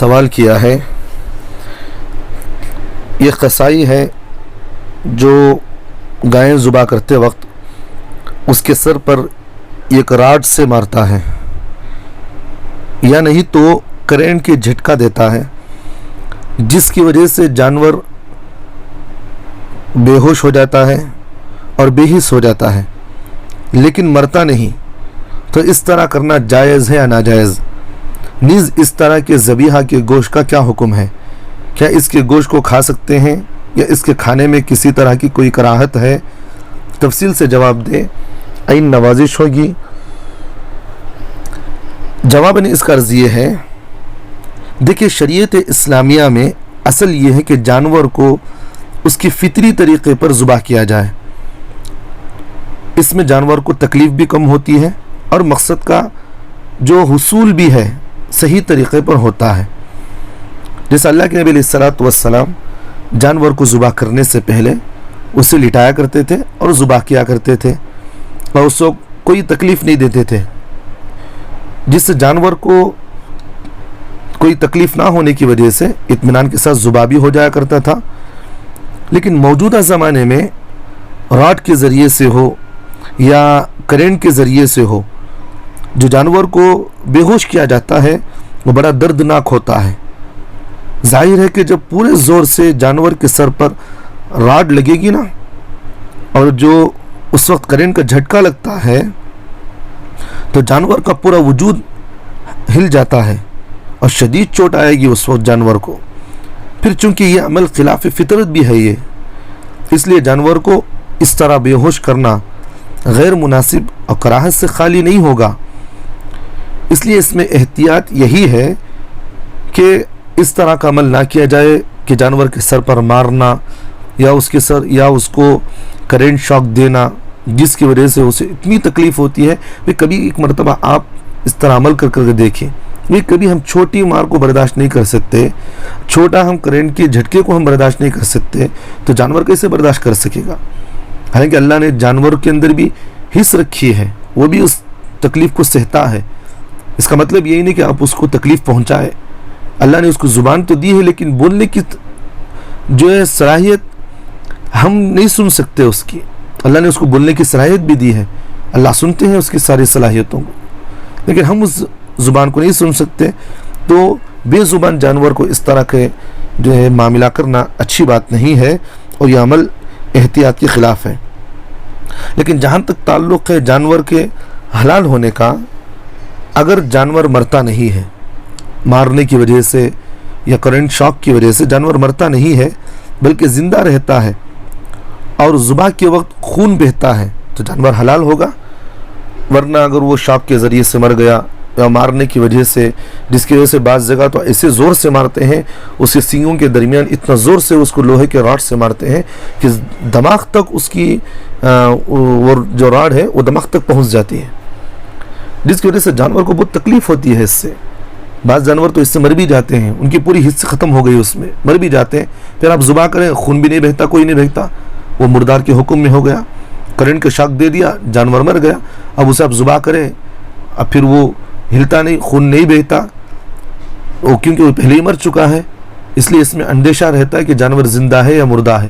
سوال کیا ہے، یہ قصائی ہے جو گائیں ذبح کرتے وقت اس کے سر پر ایک راڈ سے مارتا ہے یا نہیں تو کرنٹ کی جھٹکا دیتا ہے، جس کی وجہ سے جانور بے ہوش ہو جاتا ہے اور بے حس ہو جاتا ہے لیکن مرتا نہیں، تو اس طرح کرنا جائز ہے یا ناجائز؟ نیز اس طرح کے ذبیحہ کے گوشت کا کیا حکم ہے؟ کیا اس کے گوشت کو کھا سکتے ہیں یا اس کے کھانے میں کسی طرح کی کوئی کراہت ہے؟ تفصیل سے جواب دیں، عین نوازش ہوگی۔ جواب نے اس کا عرض یہ ہے، دیکھیں شریعت اسلامیہ میں اصل یہ ہے کہ جانور کو اس کی فطری طریقے پر ذبح کیا جائے، اس میں جانور کو تکلیف بھی کم ہوتی ہے اور مقصد کا جو حصول بھی ہے صحیح طریقے پر ہوتا ہے۔ جیسے اللہ کے نبی علیہ الصلوۃ والسلام جانور کو ذبح کرنے سے پہلے اسے لٹایا کرتے تھے اور ذبح کیا کرتے تھے اور اس کو کوئی تکلیف نہیں دیتے تھے، جس سے جانور کو کوئی تکلیف نہ ہونے کی وجہ سے اطمینان کے ساتھ ذبح بھی ہو جایا کرتا تھا۔ لیکن موجودہ زمانے میں راڈ کے ذریعے سے ہو یا کرنٹ کے ذریعے سے ہو، جو جانور کو بے ہوش کیا جاتا ہے وہ بڑا دردناک ہوتا ہے۔ ظاہر ہے کہ جب پورے زور سے جانور کے سر پر راڈ لگے گی نا اور جو اس وقت کرنٹ کا جھٹکا لگتا ہے تو جانور کا پورا وجود ہل جاتا ہے اور شدید چوٹ آئے گی اس وقت جانور کو۔ پھر چونکہ یہ عمل خلاف فطرت بھی ہے اس لیے جانور کو اس طرح بے ہوش کرنا غیر مناسب اور کراہت سے خالی نہیں ہوگا۔ اس لیے اس میں احتیاط یہی ہے کہ اس طرح کا عمل نہ کیا جائے کہ جانور کے سر پر مارنا یا اس کے سر یا اس کو کرنٹ شاک دینا جس کی وجہ سے اسے اتنی تکلیف ہوتی ہے۔ کبھی ایک مرتبہ آپ اس طرح عمل کر کے دیکھیں، کبھی ہم چھوٹی مار کو برداشت نہیں کر سکتے، چھوٹا ہم کرنٹ کے جھٹکے کو ہم برداشت نہیں کر سکتے، تو جانور کیسے برداشت کر سکے گا؟ حالانکہ اللہ نے جانور کے اندر بھی حس رکھی ہے، وہ بھی اس تکلیف کو سہتا ہے۔ اس کا مطلب یہی نہیں کہ آپ اس کو تکلیف پہنچائے۔ اللہ نے اس کو زبان تو دی ہے لیکن بولنے کی جو ہے صلاحیت ہم نہیں سن سکتے اس کی۔ اللہ نے اس کو بولنے کی صلاحیت بھی دی ہے، اللہ سنتے ہیں اس کی ساری صلاحیتوں کو، لیکن ہم اس زبان کو نہیں سن سکتے۔ تو بے زبان جانور کو اس طرح کے جو ہے معاملہ کرنا اچھی بات نہیں ہے اور یہ عمل احتیاط کے خلاف ہے۔ لیکن جہاں تک تعلق ہے جانور کے حلال ہونے کا، اگر جانور مرتا نہیں ہے مارنے کی وجہ سے یا کرنٹ شاک کی وجہ سے، جانور مرتا نہیں ہے بلکہ زندہ رہتا ہے اور ذبح کے وقت خون بہتا ہے تو جانور حلال ہوگا۔ ورنہ اگر وہ شاک کے ذریعے سے مر گیا یا مارنے کی وجہ سے، جس کی وجہ سے بعض جگہ تو ایسے زور سے مارتے ہیں، اس کے سینگوں کے درمیان اتنا زور سے اس کو لوہے کے راڈ سے مارتے ہیں کہ دماغ تک اس کی وہ جو راڈ ہے وہ دماغ تک پہنچ جاتی ہے، جس کی وجہ سے جانور کو بہت تکلیف ہوتی ہے۔ اس سے بعض جانور تو اس سے مر بھی جاتے ہیں، ان کی پوری حصہ ختم ہو گئی، اس میں مر بھی جاتے ہیں۔ پھر آپ ذبح کریں، خون بھی نہیں بہتا، کوئی نہیں بہتا، وہ مردار کے حکم میں ہو گیا، کرنٹ کا شاک دے دیا، جانور مر گیا۔ اب اسے آپ ذبح کریں، اب پھر وہ ہلتا نہیں، خون نہیں بہتا، وہ کیونکہ وہ پہلے ہی مر چکا ہے، اس لیے اس میں اندیشہ رہتا ہے کہ جانور زندہ ہے یا مردہ ہے۔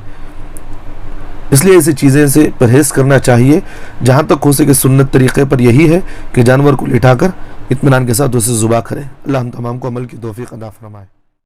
اس لیے ایسی چیزیں سے پرہیز کرنا چاہیے۔ جہاں تک ہو سکے سنت طریقے پر یہی ہے کہ جانور کو لٹا کر اطمینان کے ساتھ اسے ذبح کریں۔ اللہ ہم تمام کو عمل کی توفیق عطا فرمائے۔